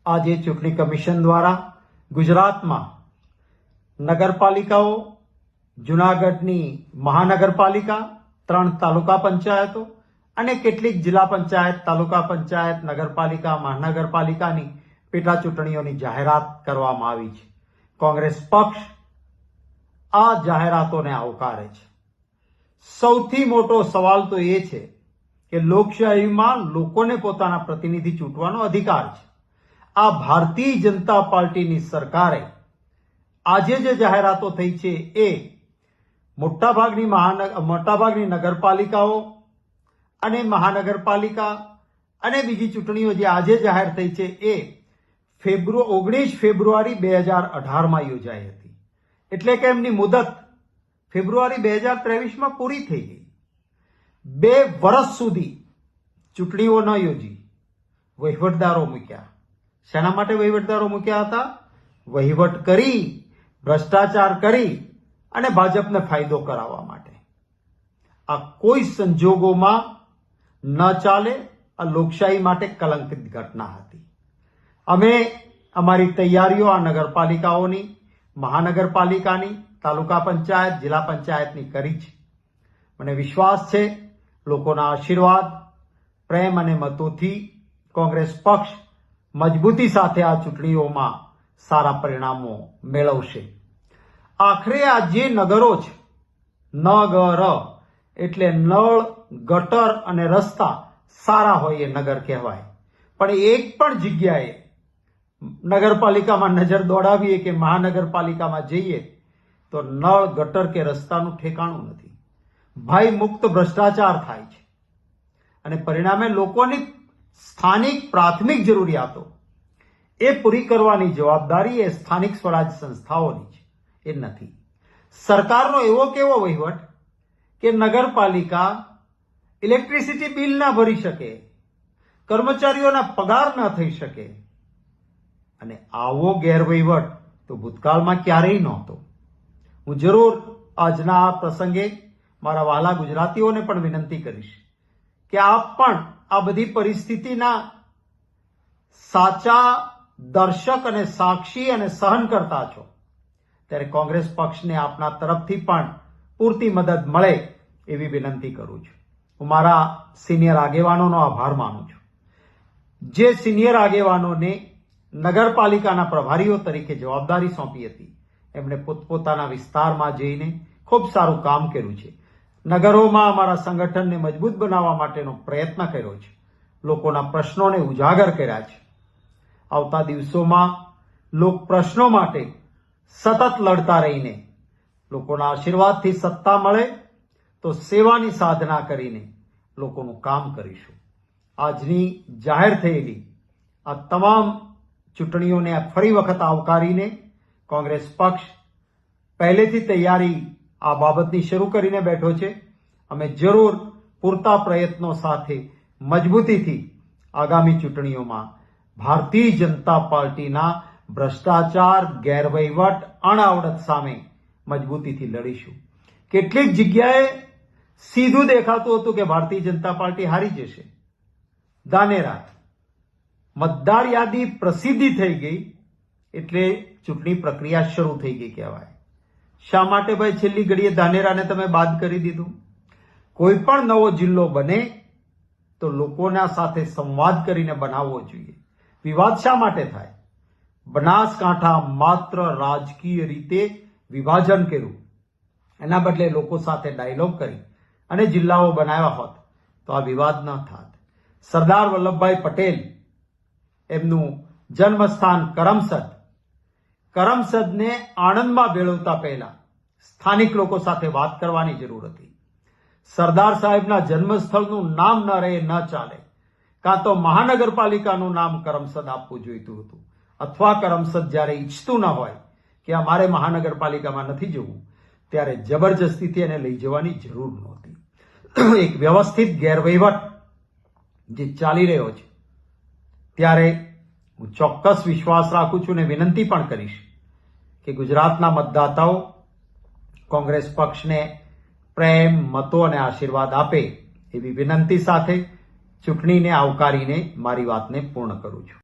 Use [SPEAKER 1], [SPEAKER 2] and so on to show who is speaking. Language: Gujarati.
[SPEAKER 1] આજે ચૂંટણી કમિશન દ્વારા ગુજરાતમાં નગરપાલિકાઓ, જૂનાગઢની મહાનગરપાલિકા, 3 તાલુકા પંચાયતો અને કેટલીક જિલ્લા પંચાયત, તાલુકા પંચાયત, નગરપાલિકા, મહાનગરપાલિકાની પેટા ચૂંટણીઓની જાહેરાત કરવામાં આવી છે. કોંગ્રેસ પક્ષ આ જાહેરાતોને આવકારે છે. સૌથી મોટો સવાલ તો એ છે કે લોકશાહીમાં લોકોને પોતાના પ્રતિનિધિ ચૂંટવાનો અધિકાર છે. આ ભારતીય જનતા પાર્ટીની સરકારે આજે જે જાહેરાતો થઈ છે એ મોટાભાગની નગરપાલિકાઓ અને મહાનગરપાલિકા અને બીજી ચૂંટણીઓ જે આજે જાહેર થઈ છે એ 19 ફેબ્રુઆરી 2018માં યોજાઈ હતી. એટલે કે એમની મુદત ફેબ્રુઆરી 2023માં પૂરી થઈ ગઈ. 2 વર્ષ સુધી ચૂંટણીઓ ન યોજી વહીવટદારો મૂક્યા. શેના માટે વહીવટદારો મૂક્યા હતા? વહીવટ કરી, ભ્રષ્ટાચાર કરી અને ભાજપને ફાયદો કરાવવા માટે. આ કોઈ સંજોગોમાં ન ચાલે. આ લોકશાહી માટે કલંકિત ઘટના હતી. અમે અમારી તૈયારીઓ આ નગરપાલિકાઓની, મહાનગરપાલિકાની, તાલુકા પંચાયત, જિલ્લા પંચાયતની કરી છે. મને વિશ્વાસ છે લોકોના આશીર્વાદ, પ્રેમ અને મતોથી કોંગ્રેસ પક્ષ મજબૂતી સાથે આ ચૂંટણીઓમાં સારા પરિણામો મેળવશે. આખરે આ જે નગરો છે, નગર એટલે નળ, ગટર અને રસ્તા સારા હોય એ નગર કહેવાય. પણ એક પણ જગ્યાએ નગરપાલિકામાં નજર દોડાવીએ કે મહાનગરપાલિકામાં જઈએ તો નળ, ગટર કે રસ્તાનું ઠેકાણું નથી. ભય મુક્ત ભ્રષ્ટાચાર થાય છે અને પરિણામે લોકોની સ્થાનિક પ્રાથમિક જરૂરિયાતો એ પૂરી કરવાની જવાબદારી એ સ્થાનિક સ્વરાજ સંસ્થાઓની છે, એ નથી. સરકારનો એવો કેવો વહીવટ કે નગરપાલિકા ઇલેક્ટ્રિસિટી બિલ ના ભરી શકે, કર્મચારીઓના પગાર ન થઈ શકે. અને આવો ગેરવહીવટ તો ભૂતકાળમાં ક્યારેય નહોતો. હું જરૂર આજના આ પ્રસંગે મારા વહાલા ગુજરાતીઓને પણ વિનંતી કરીશ કે આપ પણ આ બધી પરિસ્થિતિના સાચા દર્શક અને સાક્ષી અને સહન કરતા છો. ત્યારે કોંગ્રેસ પક્ષને આપના તરફથી પણ પૂરતી મદદ મળે એવી વિનંતી કરું છું. હું મારા સિનિયર આગેવાનોનો આભાર માનું છું. જે સિનિયર આગેવાનોને નગરપાલિકાના પ્રભારીઓ તરીકે જવાબદારી સોંપી હતી એમણે પોતપોતાના વિસ્તારમાં જઈને ખૂબ સારું કામ કર્યું છે. નગરોમાં અમારા સંગઠનને મજબૂત બનાવવા માટેનો પ્રયત્ન કર્યો છે. લોકોના પ્રશ્નોને ઉજાગર કર્યા છે. આવતા દિવસોમાં લોક પ્રશ્નો માટે સતત લડતા રહીને લોકોના આશીર્વાદથી સત્તા મળે તો સેવાની સાધના કરીને લોકોનું કામ કરીશું. આજની જાહેર થયેલી આ તમામ ચૂંટણીઓને ફરી વખત આવકારીને કોંગ્રેસ પક્ષ પહેલેથી તૈયારી આ બાબતની શરૂ કરીને બેઠો છે. અમે જરૂર પૂરતા પ્રયત્નો સાથે મજબૂતીથી આગામી ચૂંટણીઓમાં ભારતીય જનતા પાર્ટીના ભ્રષ્ટાચાર, ગેરવહીવટ, અણઆવડત સામે મજબૂતીથી લડીશું. કેટલીક જગ્યાએ સીધું દેખાતું હતું કે ભારતીય જનતા પાર્ટી હારી જશે. ધાનેરા મતદાર યાદી પ્રસિદ્ધિ થઈ ગઈ એટલે ચૂંટણી પ્રક્રિયા શરૂ થઈ ગઈ કહેવાય. શા માટે ભાઈ છેલ્લી ઘડીએ ધાનેરાને તમે બાદ કરી દીધું? કોઈ પણ નવો જિલ્લો બને તો લોકોના સાથે સંવાદ કરીને બનાવવો જોઈએ. વિવાદ શા માટે થાય? બનાસકાંઠા માત્ર રાજકીય રીતે વિભાજન કર્યું, એના બદલે લોકો સાથે ડાયલોગ કરી અને જિલ્લાઓ બનાવ્યા હોત તો આ વિવાદ ન થાત. સરદાર વલ્લભભાઈ પટેલ એમનું જન્મસ્થાન કરમસદને આણંદમાં ભેળવતા પહેલા સ્થાનિક લોકો સાથે વાત કરવાની જરૂર હતી. સરદાર સાહેબના જન્મસ્થળનું નામ ન રહે ન ચાલે. કાં તો મહાનગરપાલિકાનું નામ કરમસદ આપવું જોઈતું હતું, અથવા કરમસદ જ્યારે ઈચ્છતું ન હોય કે અમારે મહાનગરપાલિકામાં નથી જવું ત્યારે જબરજસ્તીથી એને લઈ જવાની જરૂર નહોતી. એક વ્યવસ્થિત ગેરવહીવટ જે ચાલી રહ્યો છે ત્યારે હું ચોક્કસ વિશ્વાસ રાખું છું અને વિનંતી પણ કરીશ કે ગુજરાતના મતદાતાઓ કોંગ્રેસ પક્ષને પ્રેમ, મતો અને આશીર્વાદ આપે એવી વિનંતી સાથે ચૂંટણીને આવકારીને મારી વાતને પૂર્ણ કરું છું.